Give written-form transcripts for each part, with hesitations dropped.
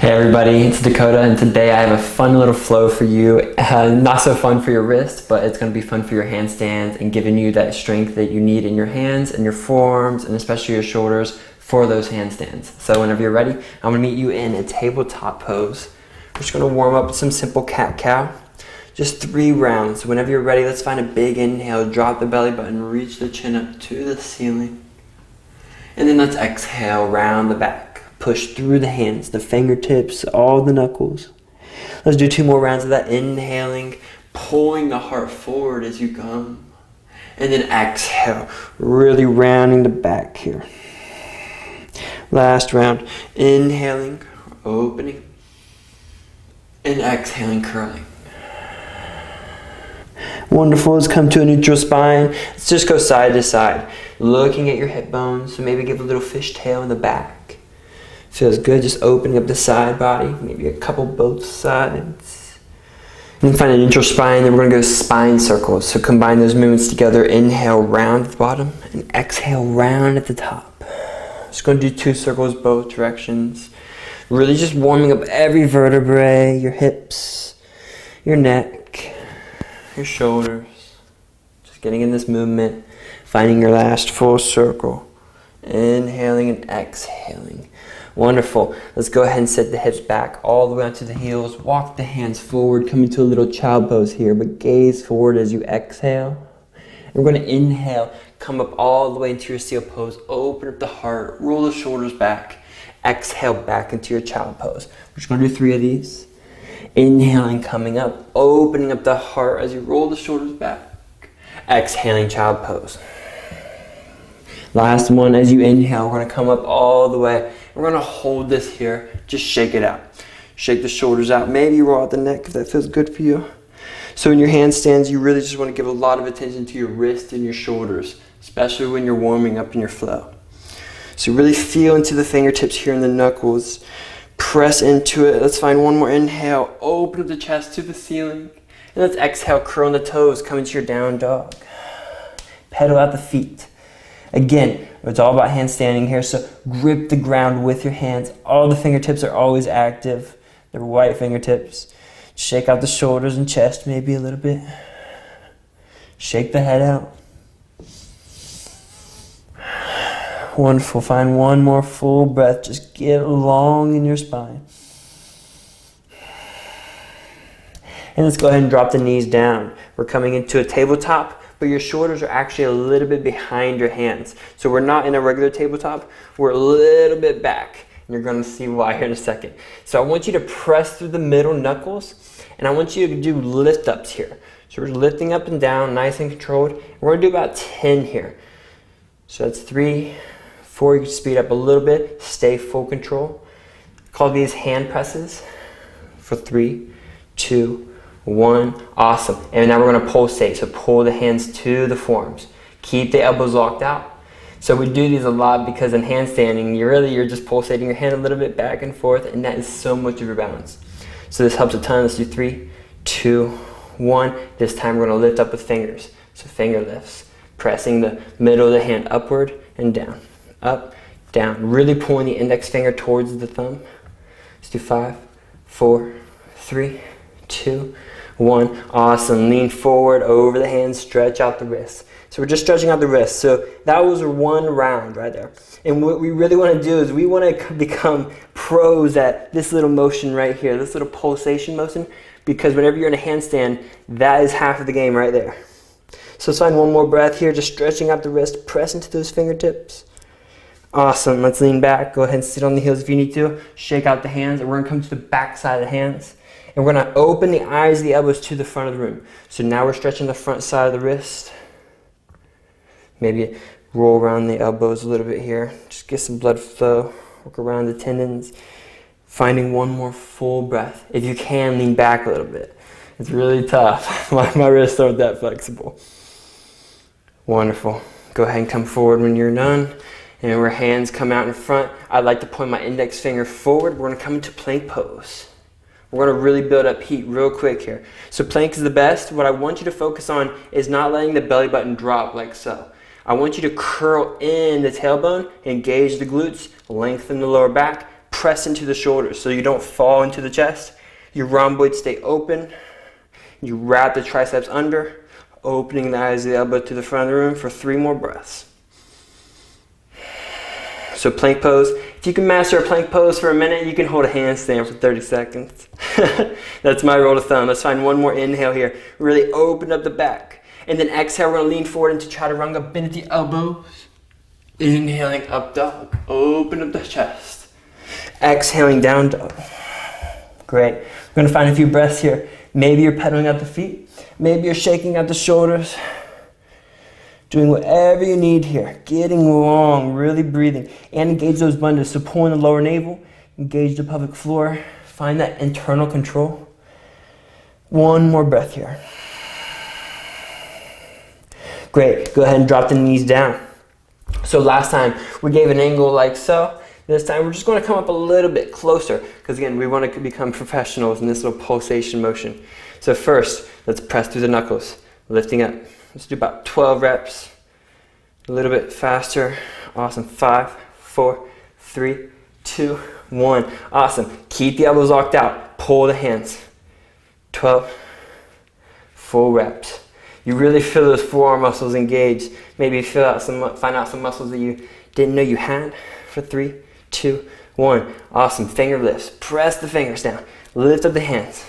Hey everybody, it's Dakota, and today I have a fun little flow for you. Not so fun for your wrist, but it's going to be fun for your handstands and giving you that strength that you need in your hands and your forearms and especially your shoulders for those handstands. So whenever you're ready, I'm going to meet you in a tabletop pose. We're just going to warm up with some simple cat-cow. Just 3 rounds. Whenever you're ready, let's find a big inhale, drop the belly button, reach the chin up to the ceiling. And then let's exhale, round the back. Push through the hands, the fingertips, all the knuckles. Let's do 2 more rounds of that. Inhaling, pulling the heart forward as you come. And then exhale, really rounding the back here. Last round. Inhaling, opening. And exhaling, curling. Wonderful. Let's come to a neutral spine. Let's just go side to side. Looking at your hip bones. So maybe give a little fishtail in the back. Feels good, just opening up the side body, maybe a couple both sides. And then find a neutral spine, then we're going to go spine circles. So combine those movements together. Inhale, round at the bottom, and exhale, round at the top. Just going to do 2 circles both directions. Really just warming up every vertebrae, your hips, your neck, your shoulders. Just getting in this movement, finding your last full circle. Inhaling and exhaling. Wonderful. Let's go ahead and set the hips back all the way onto the heels. Walk the hands forward, come into a little child pose here, but gaze forward as you exhale. And we're going to inhale, come up all the way into your seal pose, open up the heart, roll the shoulders back. Exhale back into your child pose. We're just going to do 3 of these. Inhaling, coming up, opening up the heart as you roll the shoulders back. Exhaling, child pose. Last one, as you inhale, we're going to come up all the way. We're going to hold this here. Just shake it out. Shake the shoulders out. Maybe roll out the neck if that feels good for you. So in your handstands, you really just want to give a lot of attention to your wrist and your shoulders, especially when you're warming up in your flow. So really feel into the fingertips here and the knuckles. Press into it. Let's find one more inhale. Open up the chest to the ceiling. And let's exhale, curl the toes, come into your down dog. Pedal out the feet. Again, it's all about handstanding here, so grip the ground with your hands. All the fingertips are always active. They're white fingertips. Shake out the shoulders and chest maybe a little bit. Shake the head out. Wonderful. Find one more full breath. Just get long in your spine. And let's go ahead and drop the knees down. We're coming into a tabletop, but your shoulders are actually a little bit behind your hands. So we're not in a regular tabletop, we're a little bit back. And you're going to see why here in a second. So I want you to press through the middle knuckles, and I want you to do lift ups here. So we're lifting up and down, nice and controlled. We're going to do about 10 here. So that's 3, 4, you can speed up a little bit, stay full control. Call these hand presses for 3, 2, 1, awesome. And now we're going to pulsate, so pull the hands to the forearms. Keep the elbows locked out. So we do these a lot because in handstanding, you're just pulsating your hand a little bit back and forth, and that is so much of your balance. So this helps a ton. Let's do 3, 2, 1. This time we're going to lift up with fingers. So finger lifts, pressing the middle of the hand upward and down, up, down. Really pulling the index finger towards the thumb. Let's do 5, 4, 3, 2, 1. Awesome. Lean forward over the hands, stretch out the wrists. So we're just stretching out the wrists. So that was 1 round right there. And what we really want to do is we want to become pros at this little motion right here, this little pulsation motion, because whenever you're in a handstand, that is half of the game right there. So let's find one more breath here, just stretching out the wrist, press into those fingertips. Awesome. Let's lean back. Go ahead and sit on the heels if you need to. Shake out the hands, and we're going to come to the back side of the hands. And we're going to open the eyes of the elbows to the front of the room. So now we're stretching the front side of the wrist. Maybe roll around the elbows a little bit here. Just get some blood flow. Work around the tendons. Finding one more full breath. If you can, lean back a little bit. It's really tough. My wrists aren't that flexible. Wonderful. Go ahead and come forward when you're done. And where hands come out in front, I'd like to point my index finger forward. We're going to come into plank pose. We're going to really build up heat real quick here. So plank is the best. What I want you to focus on is not letting the belly button drop like so. I want you to curl in the tailbone, engage the glutes, lengthen the lower back, press into the shoulders so you don't fall into the chest. Your rhomboids stay open. You wrap the triceps under, opening the eyes of the elbow to the front of the room for 3 more breaths. So plank pose. If you can master a plank pose for a minute, you can hold a handstand for 30 seconds. That's my rule of thumb. Let's find one more inhale here. Really open up the back. And then exhale, we're gonna lean forward into Chaturanga, bend at the elbows. Inhaling up dog, open up the chest. Exhaling down dog. Great. We're gonna find a few breaths here. Maybe you're pedaling out the feet. Maybe you're shaking out the shoulders. Doing whatever you need here. Getting long, really breathing. And engage those bundles. So pull in the lower navel, engage the pelvic floor. Find that internal control. One more breath here. Great, go ahead and drop the knees down. So last time we gave an angle like so. This time we're just going to come up a little bit closer because again, we want to become professionals in this little pulsation motion. So first, let's press through the knuckles, lifting up. Let's do about 12 reps, a little bit faster. Awesome, 5, 4, 3, 2, 1. Awesome, keep the elbows locked out, pull the hands. 12, full reps. You really feel those forearm muscles engaged. Maybe find out some muscles that you didn't know you had for 3, 2, 1. Awesome, finger lifts. Press the fingers down. Lift up the hands.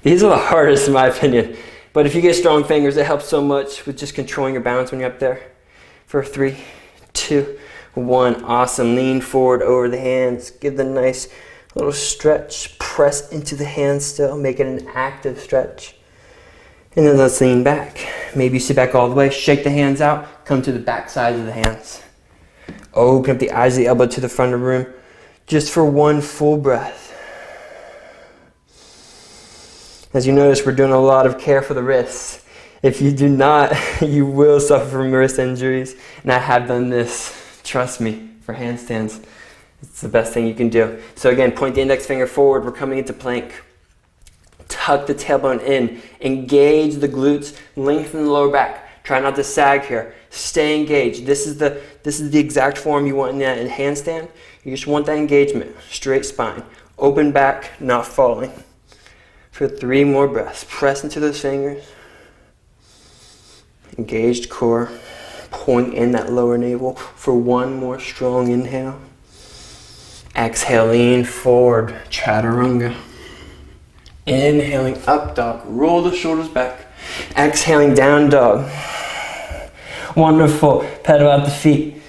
These are the hardest in my opinion. But if you get strong fingers, it helps so much with just controlling your balance when you're up there. For 3, 2, 1. Awesome, lean forward over the hands. Give the nice little stretch. Press into the hands still. Make it an active stretch. And then let's lean back. Maybe you sit back all the way, shake the hands out, come to the back side of the hands. Open up the eyes of the elbow to the front of the room, just for 1 full breath. As you notice, we're doing a lot of care for the wrists. If you do not, you will suffer from wrist injuries. And I have done this, trust me, for handstands. It's the best thing you can do. So again, point the index finger forward, we're coming into plank. Tuck the tailbone in, engage the glutes, lengthen the lower back. Try not to sag here. Stay engaged. This is the exact form you want in handstand. You just want that engagement. Straight spine. Open back, not falling. For 3 more breaths. Press into those fingers. Engaged core. Pulling in that lower navel for 1 more strong inhale. Exhale, lean forward. Chaturanga. Inhaling up dog, roll the shoulders back. Exhaling down dog. Wonderful, pedal out the feet.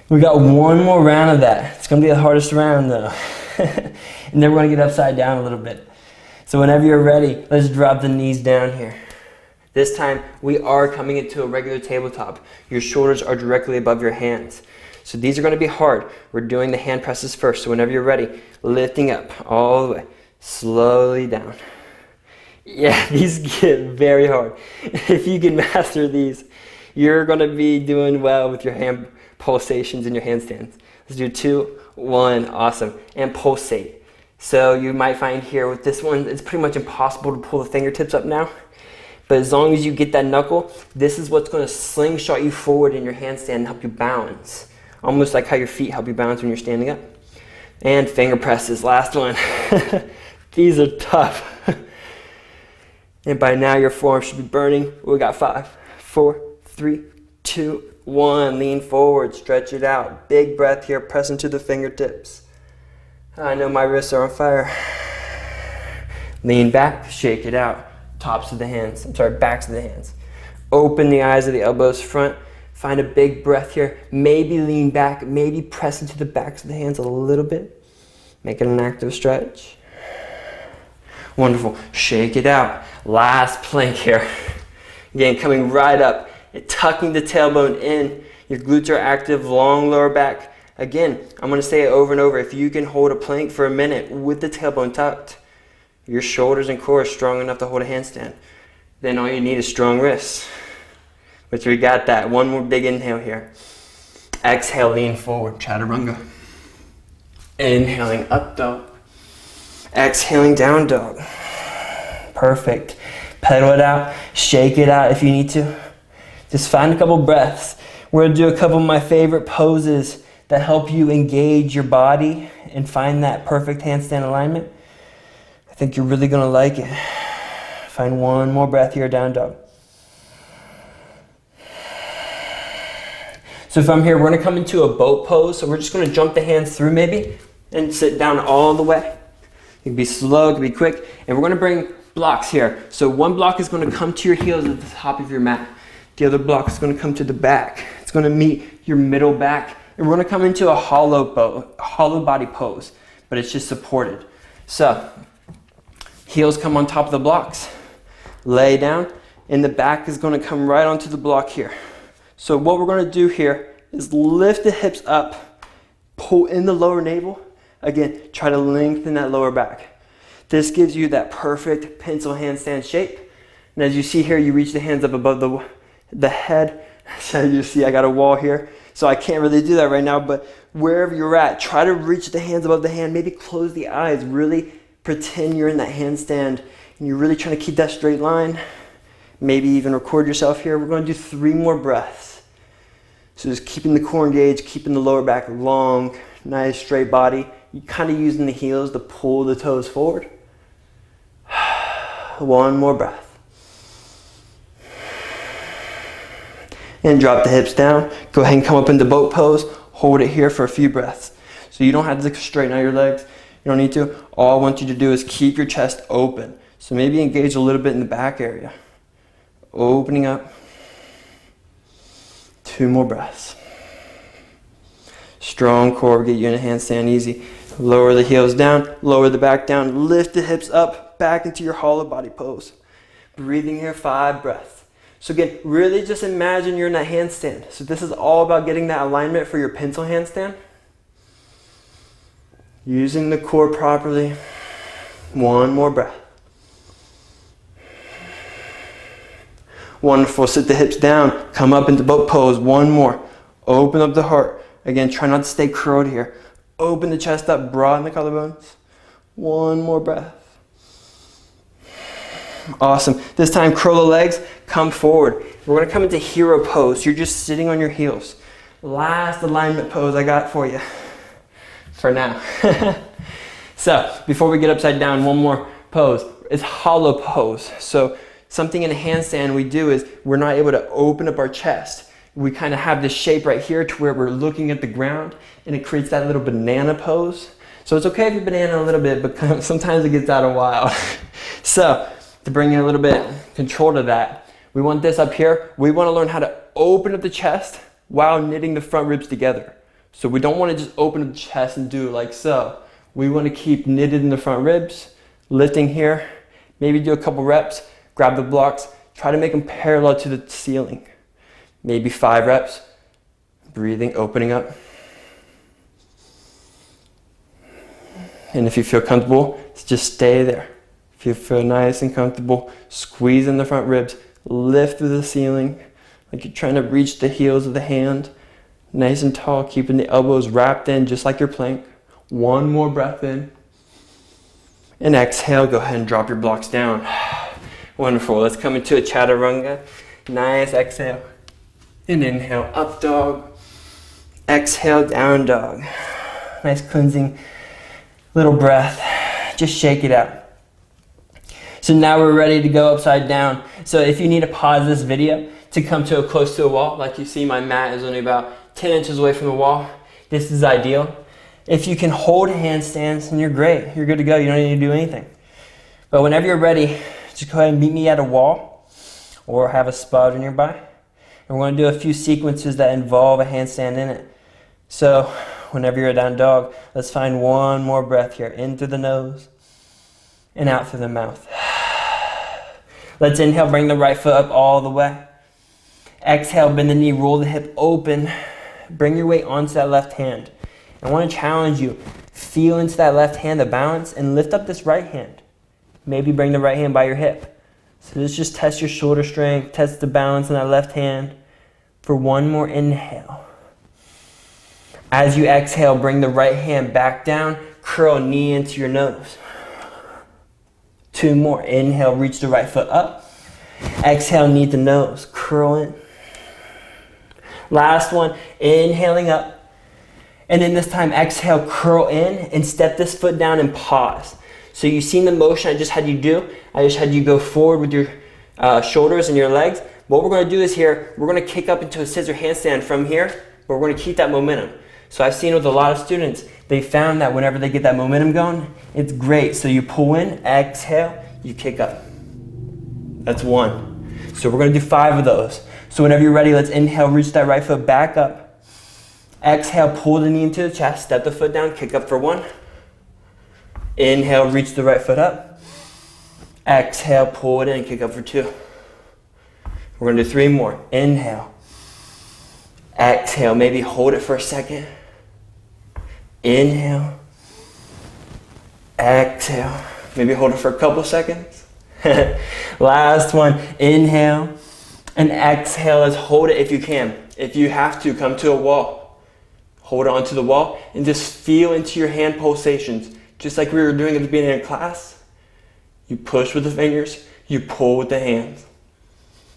We got 1 more round of that. It's gonna be the hardest round though. And then we're gonna get upside down a little bit. So whenever you're ready, let's drop the knees down here. This time, we are coming into a regular tabletop. Your shoulders are directly above your hands. So these are gonna be hard. We're doing the hand presses first. So whenever you're ready, lifting up all the way. Slowly down. Yeah, these get very hard. If you can master these, you're going to be doing well with your hand pulsations and your handstands. Let's do 2, 1, awesome. And pulsate. So you might find here with this one, it's pretty much impossible to pull the fingertips up now. But as long as you get that knuckle, this is what's going to slingshot you forward in your handstand and help you balance. Almost like how your feet help you balance when you're standing up. And finger presses, last one. These are tough. And by now your forearm should be burning. We got 5, 4, 3, 2, 1. Lean forward, stretch it out. Big breath here, press into the fingertips. I know my wrists are on fire. Lean back, shake it out. Backs of the hands. Open the eyes of the elbows front. Find a big breath here. Maybe lean back, maybe press into the backs of the hands a little bit. Make it an active stretch. Wonderful. Shake it out. Last plank here. Again, coming right up. Tucking the tailbone in. Your glutes are active. Long lower back. Again, I'm going to say it over and over. If you can hold a plank for a minute with the tailbone tucked, your shoulders and core are strong enough to hold a handstand. Then all you need is strong wrists. Which we got that. 1 more big inhale here. Exhale, lean forward. Chaturanga. Inhaling up dog. Exhaling down dog. Perfect. Pedal it out. Shake it out if you need to. Just find a couple breaths. We're going to do a couple of my favorite poses that help you engage your body and find that perfect handstand alignment, I think you're really gonna like it. Find one more breath here, down dog. So from here, we're gonna come into a boat pose. So we're just gonna jump the hands through maybe and sit down all the way. It can be slow, it can be quick. And we're gonna bring blocks here. So one block is gonna come to your heels at the top of your mat. The other block is gonna come to the back. It's gonna meet your middle back. And we're gonna come into a hollow body pose, but it's just supported. So, heels come on top of the blocks. Lay down, and the back is gonna come right onto the block here. So what we're gonna do here is lift the hips up, pull in the lower navel. Again, try to lengthen that lower back. This gives you that perfect pencil handstand shape. And as you see here, you reach the hands up above the head. So you see I got a wall here, so I can't really do that right now, but wherever you're at, try to reach the hands above the hand, maybe close the eyes, really pretend you're in that handstand and you're really trying to keep that straight line. Maybe even record yourself here. We're going to do 3 more breaths. So just keeping the core engaged, keeping the lower back long, nice straight body. You're kind of using the heels to pull the toes forward. 1 more breath. And drop the hips down. Go ahead and come up into boat pose. Hold it here for a few breaths. So you don't have to straighten out your legs. You don't need to. All I want you to do is keep your chest open. So maybe engage a little bit in the back area. Opening up. 2 more breaths. Strong core, get you in a handstand easy. Lower the heels down, lower the back down, lift the hips up, back into your hollow body pose. Breathing here, 5 breaths. So again, really just imagine you're in that handstand. So this is all about getting that alignment for your pencil handstand. Using the core properly. 1 more breath. Wonderful, sit the hips down, come up into boat pose, 1 more. Open up the heart. Again, try not to stay curled here. Open the chest up, broaden the collarbones. 1 more breath. Awesome. This time, curl the legs, come forward. We're going to come into hero pose. You're just sitting on your heels. Last alignment pose I got for you. For now. So, before we get upside down, 1 more pose. It's hollow pose. So, something in a handstand we do is we're not able to open up our chest. We kind of have this shape right here to where we're looking at the ground, and it creates that little banana pose. So it's okay if you banana a little bit, but sometimes it gets out of wild. So, to bring in a little bit control to that, we want this up here. We want to learn how to open up the chest while knitting the front ribs together. So we don't want to just open up the chest and do it like so. We want to keep knitted in the front ribs, lifting here, maybe do a couple reps, grab the blocks, try to make them parallel to the ceiling. Maybe 5 reps, breathing, opening up. And if you feel comfortable, just stay there. If you feel nice and comfortable, squeeze in the front ribs, lift through the ceiling, like you're trying to reach the heels of the hand. Nice and tall, keeping the elbows wrapped in just like your plank. 1 more breath in. And exhale, go ahead and drop your blocks down. Wonderful, let's come into a Chaturanga. Nice exhale. And inhale, up dog. Exhale, down dog. Nice cleansing little breath. Just shake it out. So now we're ready to go upside down. So if you need to pause this video to come to close to a wall, like you see my mat is only about 10 inches away from the wall. This is ideal. If you can hold handstands, then you're great. You're good to go. You don't need to do anything. But whenever you're ready, just go ahead and meet me at a wall or have a spot nearby. And we're going to do a few sequences that involve a handstand in it. So whenever you're a down dog, let's find 1 more breath here. In through the nose and out through the mouth. Let's inhale, bring the right foot up all the way. Exhale, bend the knee, roll the hip open. Bring your weight onto that left hand. I want to challenge you. Feel into that left hand, the balance, and lift up this right hand. Maybe bring the right hand by your hip. So let's just test your shoulder strength, test the balance in that left hand for 1 more inhale. As you exhale, bring the right hand back down, curl knee into your nose. 2 more. Inhale, reach the right foot up. Exhale, knee to nose, curl in. Last one, inhaling up. And then this time, exhale, curl in and step this foot down and pause. So you've seen the motion I just had you do. I just had you go forward with your shoulders and your legs. What we're going to do is here, we're going to kick up into a scissor handstand from here, but we're going to keep that momentum. So I've seen with a lot of students, they found that whenever they get that momentum going, it's great. So you pull in, exhale, you kick up. That's 1. So we're going to do 5 of those. So whenever you're ready, let's inhale, reach that right foot back up. Exhale, pull the knee into the chest, step the foot down, kick up for 1. Inhale, reach the right foot up. Exhale, pull it in, kick up for 2. We're going to do 3 more. Inhale. Exhale, maybe hold it for a second. Inhale. Exhale. Maybe hold it for a couple seconds. Last one. Inhale and exhale. Let's hold it if you can. If you have to, come to a wall. Hold on to the wall and just feel into your hand pulsations. Just like we were doing at the beginning of class. You push with the fingers, you pull with the hands.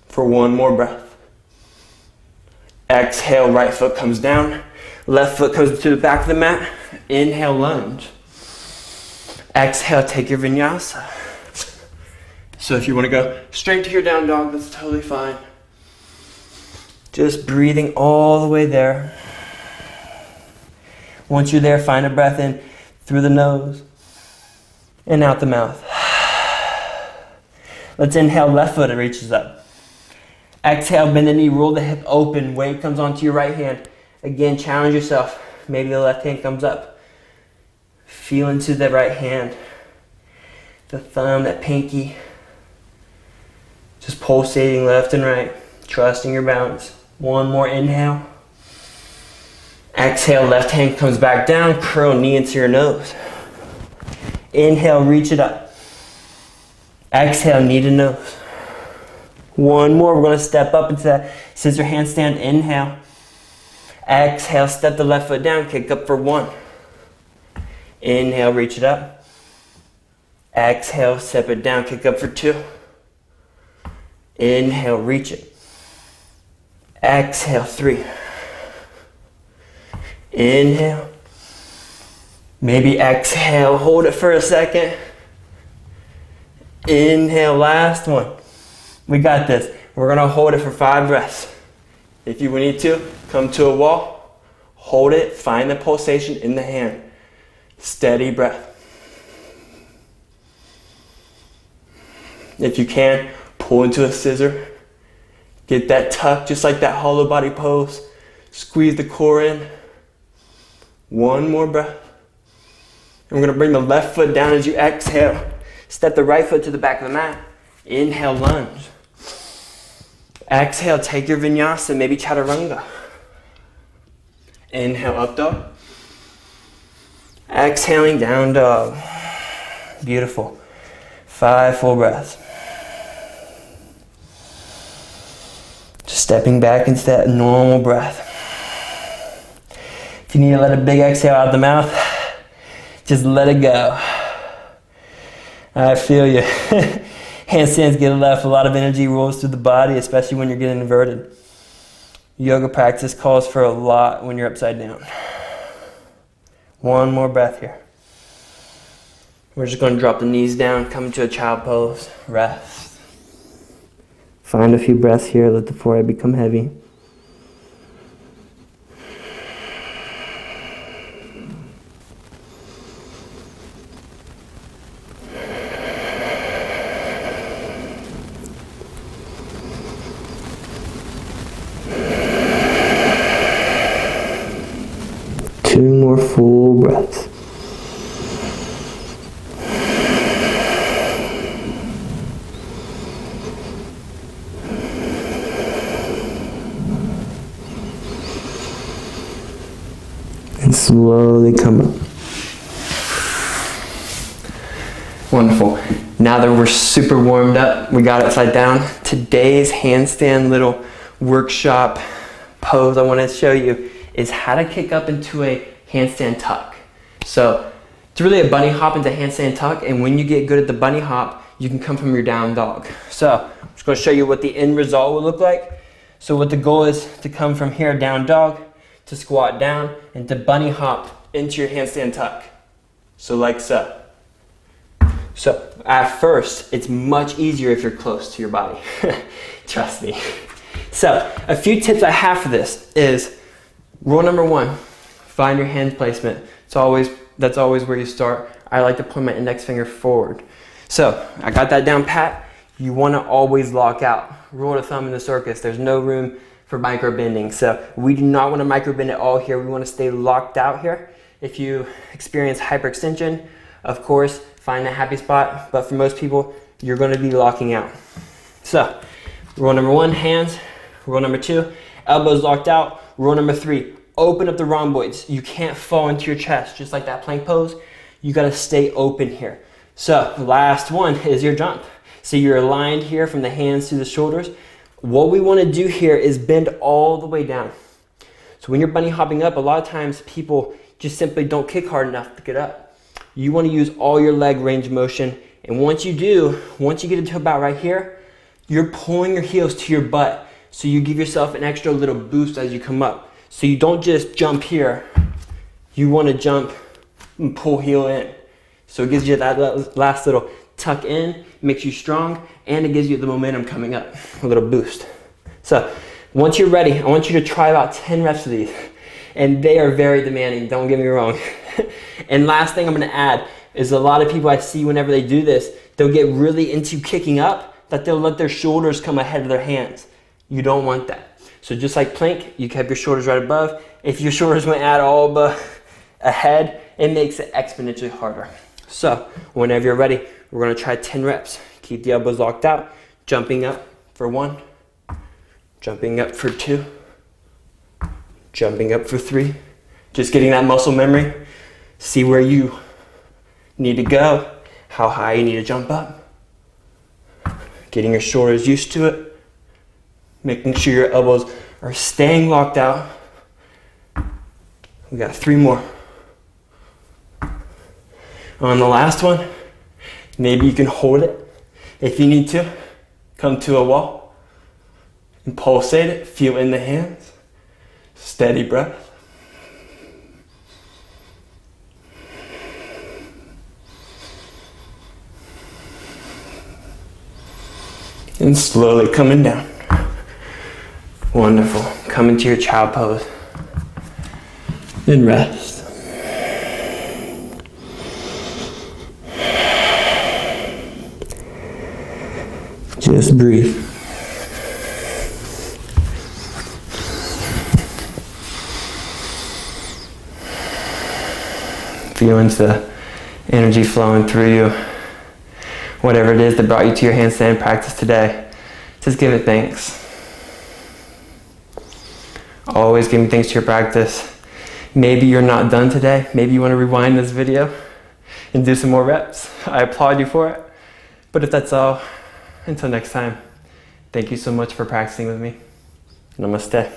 For 1 more breath. Exhale, right foot comes down. Left foot comes to the back of the mat. Inhale, lunge. Exhale, take your vinyasa. So if you want to go straight to your down dog, that's totally fine. Just breathing all the way there. Once you're there, find a breath in through the nose and out the mouth. Let's inhale, left foot, it reaches up. Exhale, bend the knee, roll the hip open, weight comes onto your right hand. Again, challenge yourself. Maybe the left hand comes up. Feel into the right hand. The thumb, that pinky. Just pulsating left and right. Trusting your balance. 1 more inhale. Exhale, left hand comes back down. Curl knee into your nose. Inhale, reach it up. Exhale, knee to nose. 1 more, we're going to step up into that scissor handstand. Inhale. Exhale, step the left foot down, kick up for 1. Inhale, reach it up. Exhale, step it down, kick up for 2. Inhale, reach it. Exhale, 3. Inhale. Maybe exhale, hold it for a second. Inhale, last one. We got this. We're going to hold it for 5 breaths. If you need to, come to a wall, hold it, find the pulsation in the hand. Steady breath. If you can, pull into a scissor. Get that tuck, just like that hollow body pose. Squeeze the core in. 1 more breath. And we're going to bring the left foot down as you exhale. Step the right foot to the back of the mat. Inhale, lunge. Exhale, take your vinyasa, maybe Chaturanga. Inhale, up dog. Exhaling, down dog. Beautiful. 5 full breaths. Just stepping back into that normal breath. If you need to let a big exhale out of the mouth, just let it go. I feel you. Handstands get left, a lot of energy rolls through the body, especially when you're getting inverted. Yoga practice calls for a lot when you're upside down. 1 more breath here. We're just going to drop the knees down, come into a child pose, rest. Find a few breaths here, let the forehead become heavy. Full breaths. And slowly come up. Wonderful. Now that we're super warmed up, we got upside down. Today's handstand little workshop pose I want to show you is how to kick up into a handstand tuck. So it's really a bunny hop into handstand tuck, and when you get good at the bunny hop, you can come from your down dog. So I'm just going to show you what the end result will look like. So what the goal is to come from here, down dog, to squat down and to bunny hop into your handstand tuck. So like so. So at first, it's much easier if you're close to your body. Trust me. So a few tips I have for this is rule number 1, find your hand placement. That's always where you start. I like to point my index finger forward. So I got that down pat. You want to always lock out. Rule of thumb in the circus, there's no room for micro bending. So we do not want to micro bend at all here. We want to stay locked out here. If you experience hyperextension, of course, find a happy spot. But for most people, you're going to be locking out. So rule number 1, hands. Rule number 2, elbows locked out. Rule number 3, open up the rhomboids. You can't fall into your chest, just like that plank pose. You got to stay open here. So last one is your jump. So you're aligned here from the hands to the shoulders. What we want to do here is bend all the way down. So when you're bunny hopping up, a lot of times people just simply don't kick hard enough to get up. You want to use all your leg range of motion. And once you get into about right here, you're pulling your heels to your butt. So you give yourself an extra little boost as you come up. So you don't just jump here. You want to jump and pull heel in. So it gives you that last little tuck in, makes you strong, and it gives you the momentum coming up, a little boost. So once you're ready, I want you to try about 10 reps of these. And they are very demanding, don't get me wrong. And last thing I'm gonna add is a lot of people I see whenever they do this, they'll get really into kicking up that they'll let their shoulders come ahead of their hands. You don't want that. So just like plank, you kept your shoulders right above. If your shoulders went at all ahead, it makes it exponentially harder. So whenever you're ready, we're gonna try 10 reps. Keep the elbows locked out, jumping up for 1, jumping up for 2, jumping up for 3. Just getting that muscle memory. See where you need to go, how high you need to jump up. Getting your shoulders used to it. Making sure your elbows are staying locked out. We got 3 more. On the last one, maybe you can hold it. If you need to, come to a wall and pulsate it. Feel in the hands. Steady breath. And slowly coming down. Wonderful. Come into your child pose. And rest. Just breathe. Feeling the energy flowing through you. Whatever it is that brought you to your handstand practice today, just give it thanks. Always giving thanks to your practice. Maybe you're not done today. Maybe you want to rewind this video and do some more reps. I applaud you for it. But if that's all, until next time, thank you so much for practicing with me. Namaste.